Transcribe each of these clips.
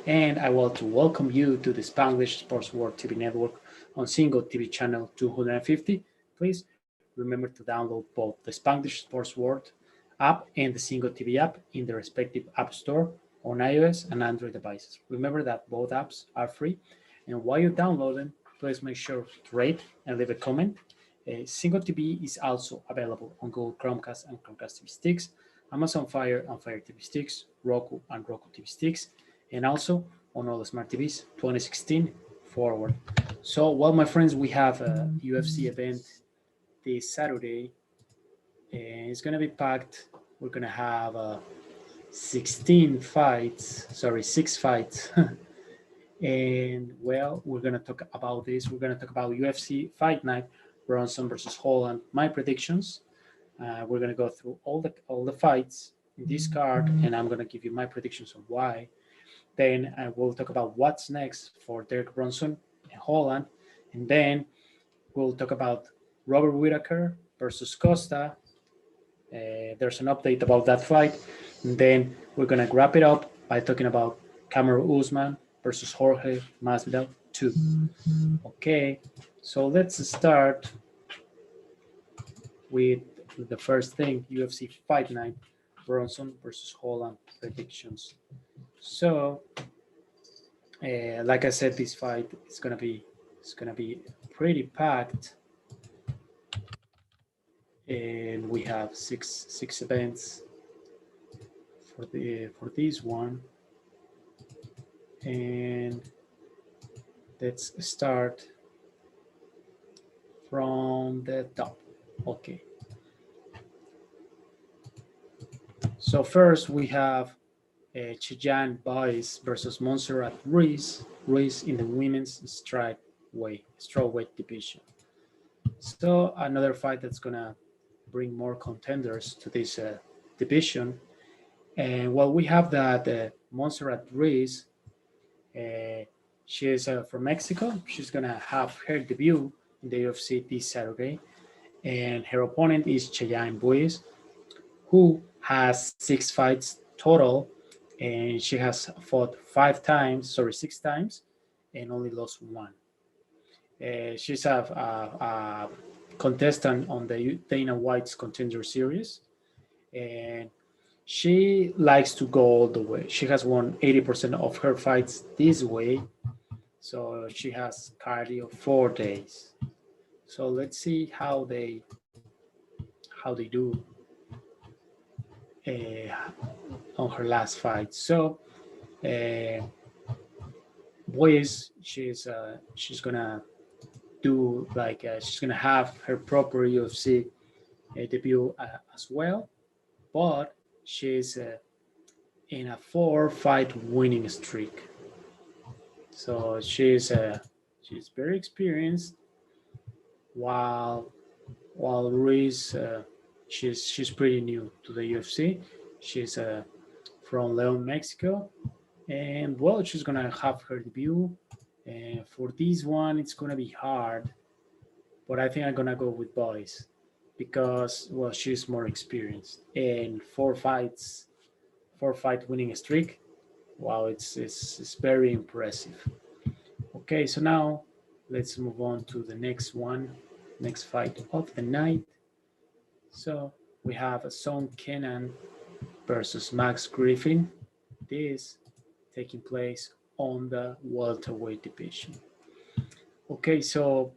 and I want to welcome you to the Spanglish Sports World TV network on Single TV channel 250. Please remember to download both the Spanglish Sports World app and the Single TV app in the respective App Store on iOS and Android devices. Remember that both apps are free, and while you download them, please make sure to rate and leave a comment. Single TV is also available on Google Chromecast and Chromecast TV sticks, Amazon Fire and Fire TV sticks, Roku and Roku TV sticks, and also on all the smart TVs 2016 forward. So, well, my friends, we have a UFC event this Saturday, and it's going to be packed. We're going to have 16 fights, sorry, 6 fights. And well, we're going to talk about this. We're going to talk about UFC Fight Night, Bronson versus Holland, my predictions. We're going to go through all the fights in this card, and I'm going to give you my predictions on why. Then I will talk about what's next for Derek Bronson and Holland. And then we'll talk about Robert Whittaker versus Costa. There's an update about that fight. And then we're going to wrap it up by talking about Kamaru Usman versus Jorge Masvidal 2. Okay, so let's start with the first thing, UFC Fight Night, Bronson versus Holland predictions. So, like I said, this fight is gonna be pretty packed, and we have six events for this one, and let's start from the top. Okay. So first we have Cheyenne Boyce versus Montserrat Ruiz in the women's strawweight division. So another fight that's gonna bring more contenders to this division. And well, we have that Montserrat Ruiz. She is from Mexico. She's gonna have her debut in the UFC this Saturday, and her opponent is Cheyenne Boyce, who has 6 fights total, and she has fought 6 times, and only lost one. She's a contestant on the Dana White's Contender Series, and she likes to go all the way. She has won 80% of her fights this way, so she has cardio 4 days. So let's see how they do on her last fight. So, Boyce, she's gonna do she's gonna have her proper UFC debut as well, but she's in a 4-fight winning streak. So she's very experienced, while Ruiz she's pretty new to the UFC. She's from Leon, Mexico, and well, she's gonna have her debut. And for this one, it's gonna be hard, but I think I'm gonna go with Boyce because well, she's more experienced, and 4-fight winning streak. Wow, it's very impressive. Okay, so now let's move on to the next fight of the night. So we have Son Kenan versus Max Griffin. This taking place on the welterweight division. Okay, so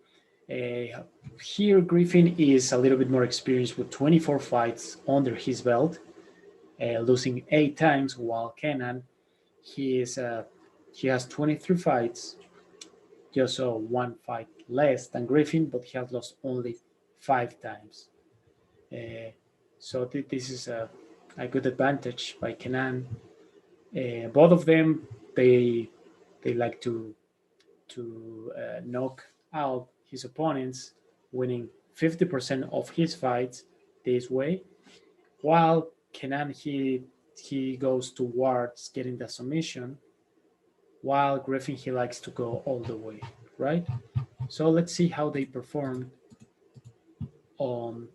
here Griffin is a little bit more experienced with 24 fights under his belt, losing 8 times, while Kenan he has 23 fights, just 1 fight less than Griffin, but he has lost only 5 times. So this is a good advantage by Kenan. Both of them they like to knock out his opponents, winning 50% of his fights this way, while Kenan he goes towards getting the submission, while Griffin he likes to go all the way, right? So let's see how they performed on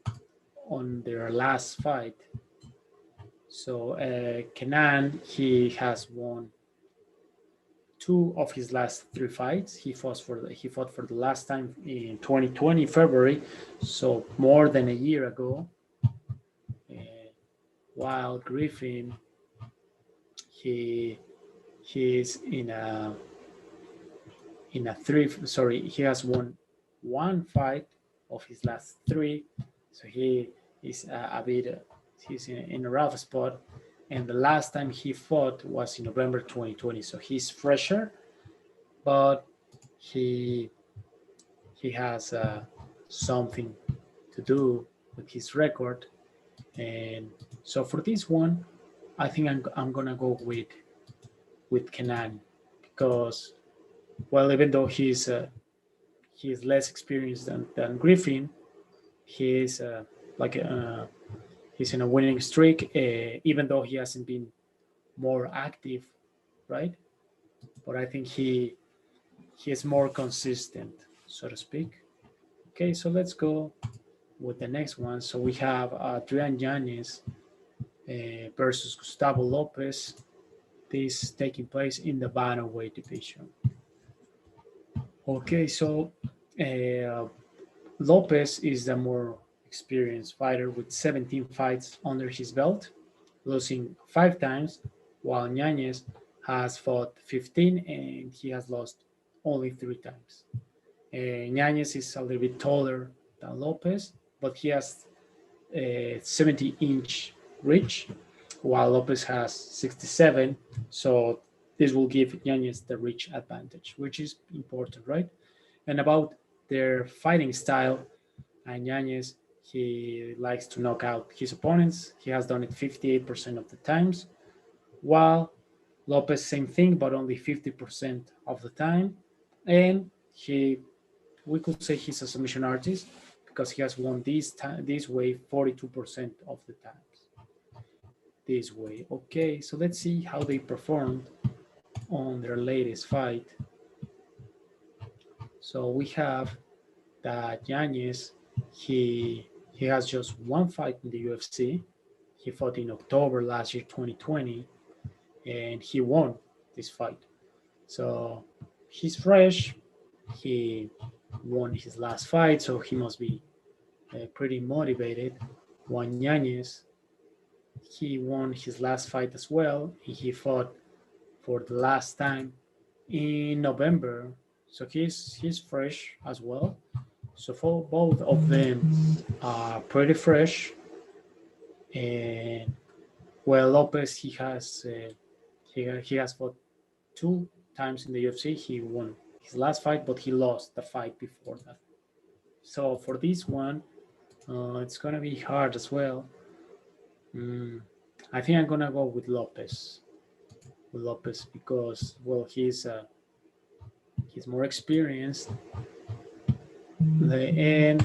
their last fight. So Kenan he has won 2 of his last 3 fights. He fought for the last time in 2020 February, so more than a year ago. While Griffin, he is in a three. Sorry, he has won 1 fight of his last 3, so he is a bit. He's in a rough spot, and the last time he fought was in November 2020. So he's fresher, but he has something to do with his record. And so for this one, I think I'm gonna go with Kenan, because, well, even though he's less experienced than Griffin, he's like he's in a winning streak, even though he hasn't been more active, right? But I think he is more consistent, so to speak. Okay, so let's go with the next one. So we have Adrian Yanez versus Gustavo Lopez. This taking place in the bantamweight division. Okay, so Lopez is the more experienced fighter with 17 fights under his belt, losing 5 times, while Yanez has fought 15 and he has lost only 3 times. Yanez is a little bit taller than Lopez, but he has 70-inch reach, while Lopez has 67. So this will give Yanez the reach advantage, which is important, right? And about their fighting style, and Yanez, he likes to knock out his opponents. He has done it 58% of the times, while Lopez, same thing, but only 50% of the time. And we could say he's a submission artist, because he has won this way 42% of the times. This way. Okay, so let's see how they performed on their latest fight. So we have that Yanez, he has just 1 fight in the UFC. He fought in October last year, 2020, and he won this fight. So he's fresh. He won his last fight, so he must be pretty motivated. Juan Yanez, he won his last fight as well. He fought for the last time in November, so he's fresh as well. So for both of them are pretty fresh. And, well, Lopez, he has fought 2 times in the UFC. He won his last fight, but he lost the fight before that. So for this one, it's gonna be hard as well. I think I'm gonna go with Lopez. Because, well, he's more experienced, and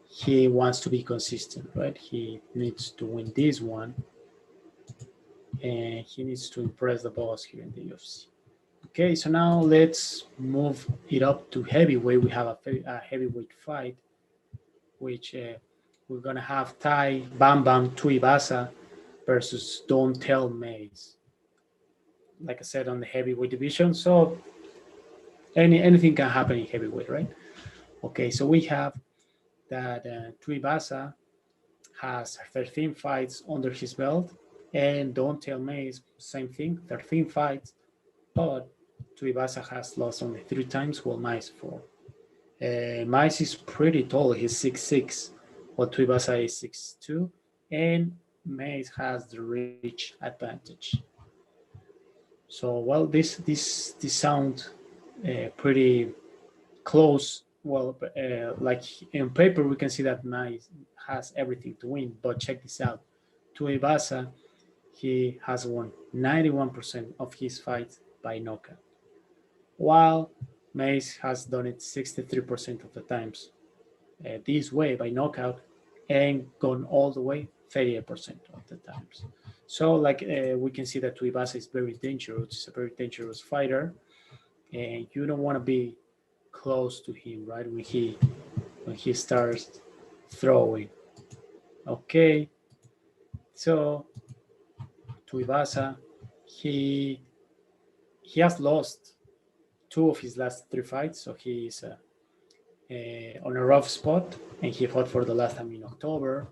he wants to be consistent, right? He needs to win this one, and he needs to impress the boss here in the UFC. Okay, so now let's move it up to heavyweight. We have a heavyweight fight, which we're gonna have Ty Bam Bam Tuivasa versus Don't Tell Mays. Like I said, on the heavyweight division, so anything can happen in heavyweight, right? Okay, so we have that Tuivasa has 13 fights under his belt, and Don't Tell Mays, same thing, 13 fights, but Tuivasa has lost only 3 times, while Mays 4. Mays is pretty tall, he's 6'6", while Tuivasa is 6'2", and Mays has the reach advantage. So, well, this sound pretty close. Well, like in paper, we can see that Mays has everything to win. But check this out: Tuivasa, he has won 91% of his fights by knockout, while Mays has done it 63% of the times this way by knockout, and gone all the way 38% of the times. So, like, we can see that Tuivasa is very dangerous. He's a very dangerous fighter, and you don't want to be close to him, right? When he starts throwing. Okay, so Tuivasa, he he has lost 2 of his last 3 fights, so he's on a rough spot, and he fought for the last time in October.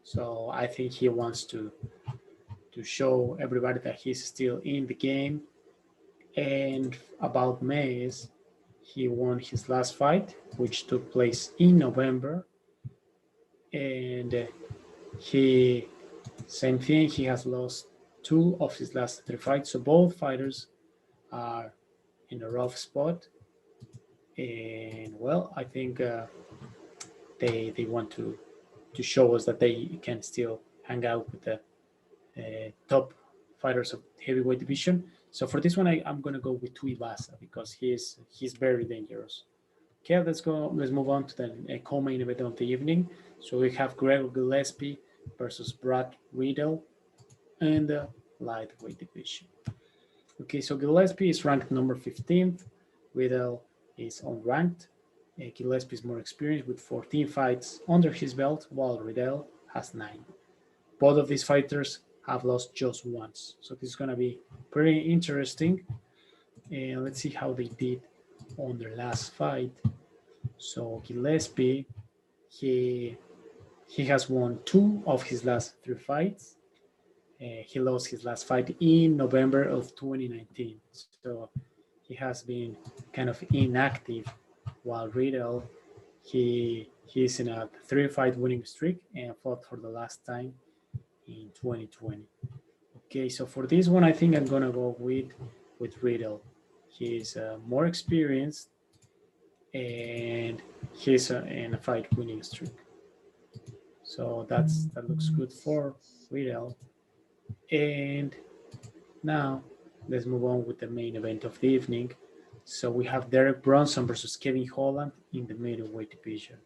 So I think he wants to show everybody that he's still in the game. And about Mays, he won his last fight, which took place in November, and he same thing. He has lost 2 of his last 3 fights, so both fighters are in a rough spot. And well, I think they want to show us that they can still hang out with the top fighters of heavyweight division. So for this one, I'm gonna go with Tuivasa because he's very dangerous. Okay, let's go. Let's move on to the co-main event of the evening. So we have Gregor Gillespie versus Brad Riddell in the lightweight division. Okay, so Gillespie is ranked number 15th. Riddell is unranked. Gillespie is more experienced with 14 fights under his belt, while Riddell has 9. Both of these fighters have lost just once, so this is going to be pretty interesting. And let's see how they did on their last fight. So Gillespie, he has won 2 of his last 3 fights. He lost his last fight in November of 2019. So he has been kind of inactive, while Riddle, he's in a 3-fight winning streak and fought for the last time in 2020. Okay, so for this one, I think I'm gonna go with Riddle. He's more experienced and he's in a fight winning streak. So that looks good for Riddle. And now let's move on with the main event of the evening. So we have Derek Brunson versus Kevin Holland in the middleweight division.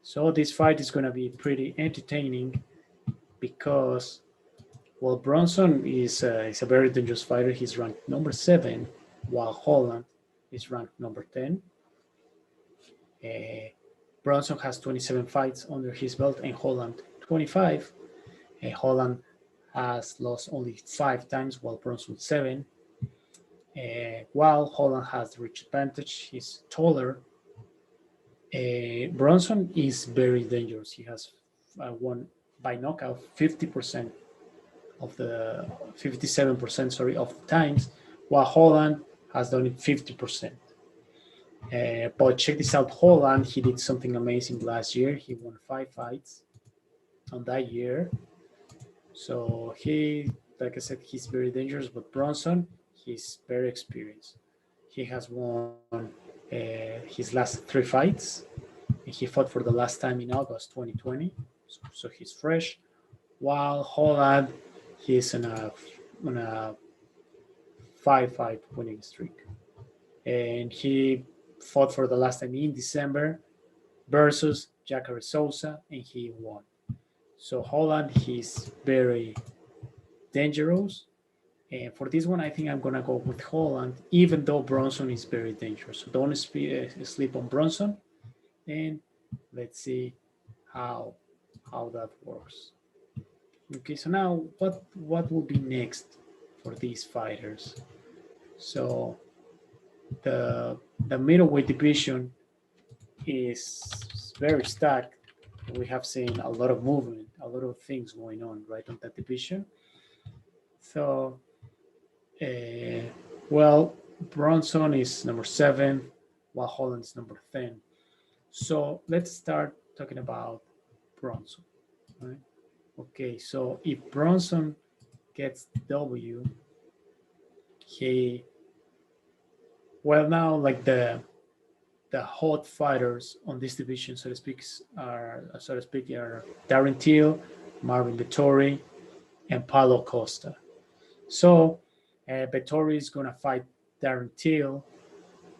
So this fight is going to be pretty entertaining because, well, Brunson is a very dangerous fighter. He's ranked number 7, while Holland is ranked number 10. Brunson has 27 fights under his belt and Holland 25. Holland has lost only 5 times, while Brunson 7. While Holland has the rich advantage, he's taller. Brunson is very dangerous. He has won by knockout 50% of the 57%, sorry, of the times, while Holland has done it 50%. But check this out, Holland, he did something amazing last year. He won 5 fights on that year. So he, like I said, he's very dangerous, but Brunson, he's very experienced. He has won his last 3 fights. He fought for the last time in August 2020, so he's fresh. While Holland, he's on a 5-fight winning streak. And he fought for the last time in December versus Jacare Souza, and he won. So Holland, he's very dangerous. And for this one, I think I'm going to go with Holland, even though Brunson is very dangerous. So don't sleep on Brunson. And let's see how that works. Okay, so now what will be next for these fighters? So the middleweight division is very stacked. We have seen a lot of movement, a lot of things going on right on that division. So, well, Brunson is number 7, while Holland is number 10. So let's start talking about Brunson. Right? Okay, so if Brunson gets W, now like the hot fighters on this division, so to speak, are Darren Till, Marvin Vettori, and Paulo Costa. So Vettori is going to fight Darren Till.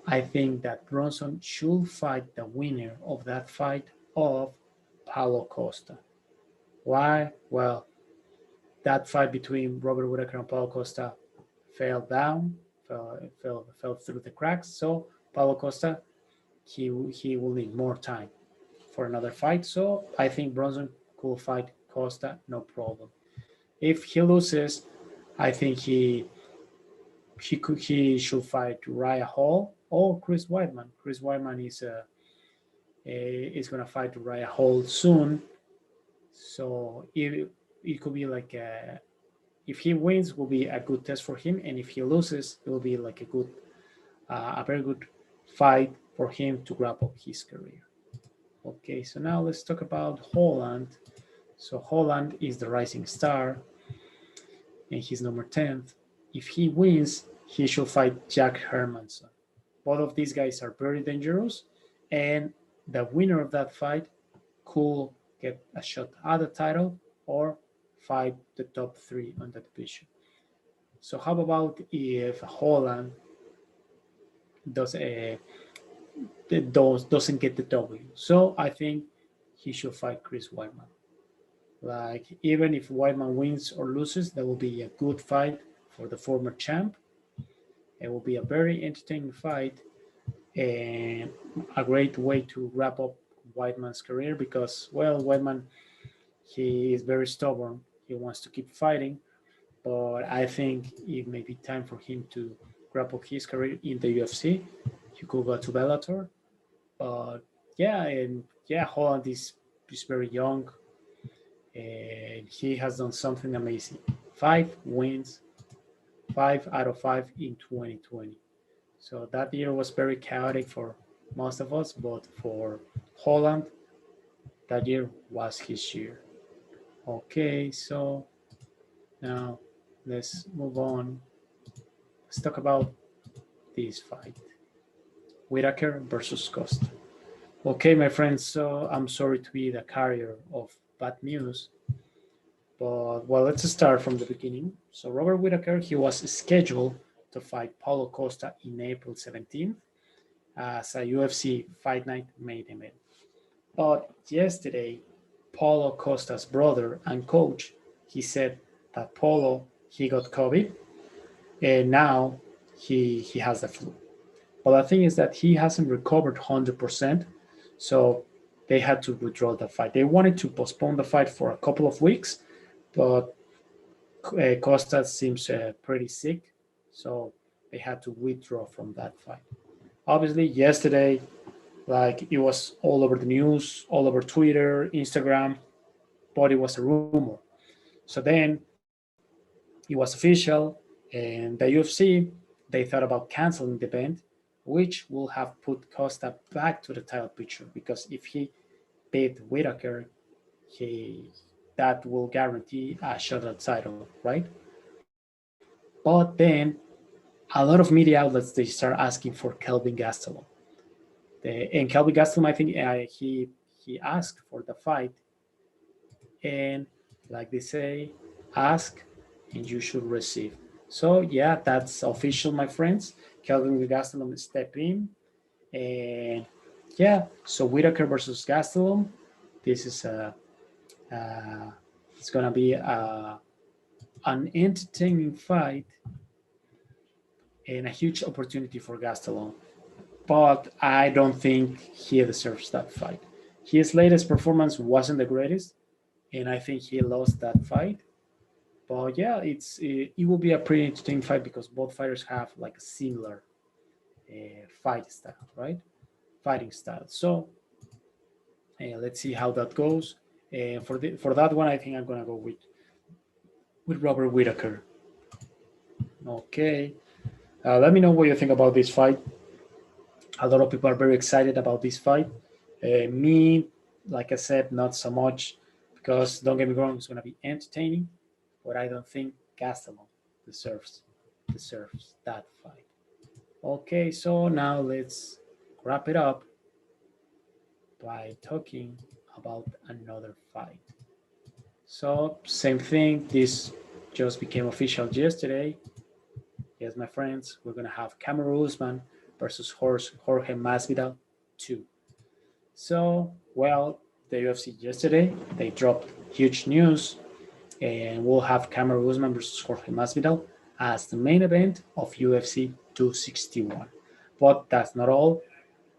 I think that Brunson should fight the winner of that fight of Paulo Costa. Why? Well, that fight between Robert Whittaker and Paulo Costa fell through the cracks. So Paulo Costa, he will need more time for another fight. So I think Brunson could fight Costa, no problem. If he loses, I think he he should fight Raya Hall or Chris Weidman. Chris Weidman is gonna fight Raya Hall soon, so it could be like if he wins, will be a good test for him, and if he loses, it will be like a very good fight for him to wrap up his career. Okay, so now let's talk about Holland. So Holland is the rising star, and he's number 10th. If he wins, he should fight Jack Hermanson. Both of these guys are very dangerous, and the winner of that fight could get a shot at the title or fight the top three on the division. So how about if Holland does doesn't get the W? So I think he should fight Chris Weidman. Like even if Weidman wins or loses, that will be a good fight for the former champ. It will be a very entertaining fight and a great way to wrap up Weidman's career because, well, Weidman, he is very stubborn. He wants to keep fighting, but I think it may be time for him to wrap up his career in the UFC. He could go to Bellator, but yeah, Holland is very young, and he has done something amazing. 5 wins, 5 out of 5 in 2020. So that year was very chaotic for most of us, but for Holland, that year was his year. Okay, so now let's move on. Let's talk about this fight. Whitaker versus Costa. Okay, my friends, so I'm sorry to be the carrier of bad news, but well, let's start from the beginning. So Robert Whitaker, he was scheduled to fight Paulo Costa in April 17th as a UFC Fight Night main event. But yesterday, Paulo Costa's brother and coach, he said that Paulo, he got COVID and now he has the flu. But the thing is that he hasn't recovered 100%, so they had to withdraw the fight. They wanted to postpone the fight for a couple of weeks, but Costa seems pretty sick, so they had to withdraw from that fight. Obviously, yesterday, like it was all over the news, all over Twitter, Instagram, but it was a rumor. So then it was official, and the UFC they thought about canceling the event, which will have put Costa back to the title picture because if he beat Whitaker, he that will guarantee a shot at title, right? But then a lot of media outlets they start asking for Kelvin Gastelum. And Kelvin Gastelum, I think he asked for the fight, and like they say, ask and you should receive. So yeah, that's official, my friends. Kelvin Gastelum step in, and yeah. So Whitaker versus Gastelum. This is uh, it's gonna be an entertaining fight and a huge opportunity for Gastelum. But I don't think he deserves that fight. His latest performance wasn't the greatest, and I think he lost that fight. But yeah, it will be a pretty entertaining fight because both fighters have like a similar fight style, right? Fighting style. So let's see how that goes. For that one, I think I'm gonna go with Robert Whitaker. Okay. Let me know what you think about this fight. A lot of people are very excited about this fight. Me, like I said, not so much because don't get me wrong, it's gonna be entertaining, but I don't think Gastelum deserves deserves that fight. Okay, so now let's wrap it up by talking about another fight. So same thing. This just became official yesterday. Yes, my friends, we're gonna have Kamaru Usman versus Jorge Masvidal 2. So, well, the UFC yesterday they dropped huge news, and we'll have Kamaru Usman versus Jorge Masvidal as the main event of UFC 261. But that's not all.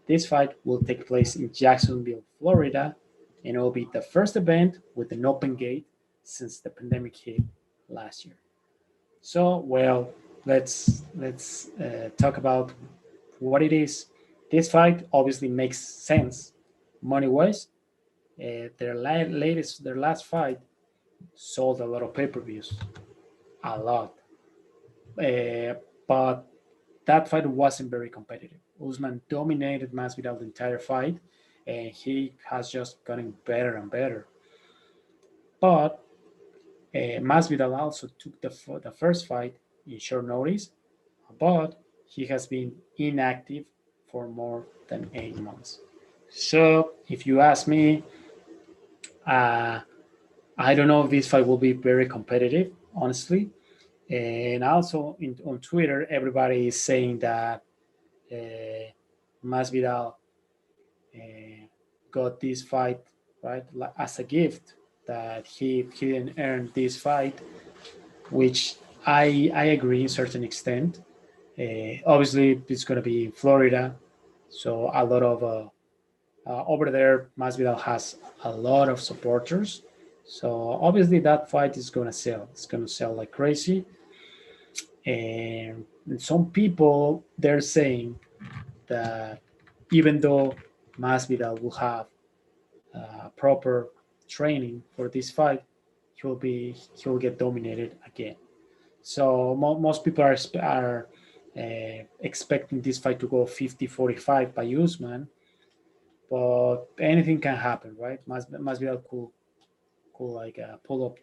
This fight will take place in Jacksonville, Florida, and it will be the first event with an open gate since the pandemic hit last year. So, well, let's talk about what it is. This fight obviously makes sense money wise. Their last fight sold a lot of pay-per-views, a lot. But that fight wasn't very competitive. Usman dominated Masvidal the entire fight, and he has just gotten better and better. But Masvidal also took the first fight in short notice, but he has been inactive for more than 8 months. So if you ask me, uh, I don't know if this fight will be very competitive, honestly. And also on Twitter, everybody is saying that uh, Masvidal uh, got this fight right as a gift, that he didn't earn this fight, which I agree in certain extent. Obviously, it's going to be in Florida, so a lot of over there, Masvidal has a lot of supporters. So obviously, that fight is going to sell. It's going to sell like crazy. And some people they're saying that even though Masvidal will have proper training for this fight, he'll get dominated again. So most people are expecting this fight to go 50-45 by Usman, but anything can happen, right? Masvidal could like pull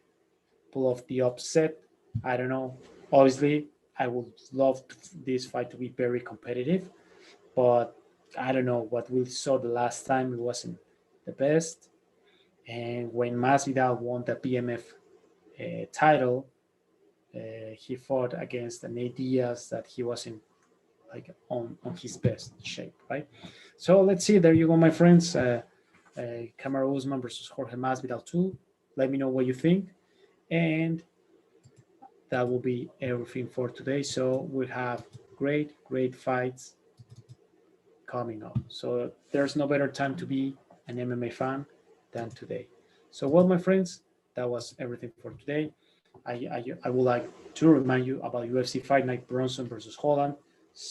off the upset. I don't know. Obviously, I would love this fight to be very competitive, but I don't know what we saw the last time. It wasn't the best. And when Masvidal won the BMF title, he fought against Nate Diaz that he wasn't like on his best shape, right? So let's see. There you go, my friends. Kamaru Usman versus Jorge Masvidal 2. Let me know what you think. And that will be everything for today. So we have great fights coming up. So there's no better time to be an MMA fan than today. So, well, my friends, that was everything for today. I would like to remind you about UFC Fight Night Bronson versus Holland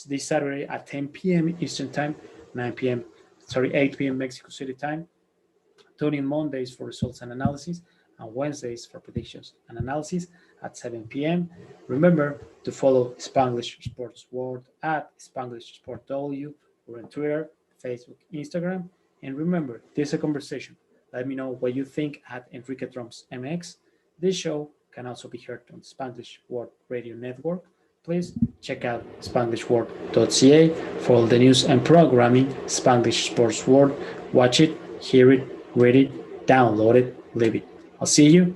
this Saturday at 10 p.m. Eastern Time, 8 p.m. Mexico City time. Tune in Mondays for results and analysis, and Wednesdays for predictions and analysis at 7 p.m. Remember to follow Spanglish Sports World at Spanglish Sport W or on Twitter, Facebook, Instagram. And remember, this is a conversation. Let me know what you think at Enrique Trumps MX. This show can also be heard on Spanglish World Radio Network. Please check out SpanglishWorld.ca for all the news and programming. Spanglish Sports World. Watch it, hear it, read it, download it, live it. I'll see you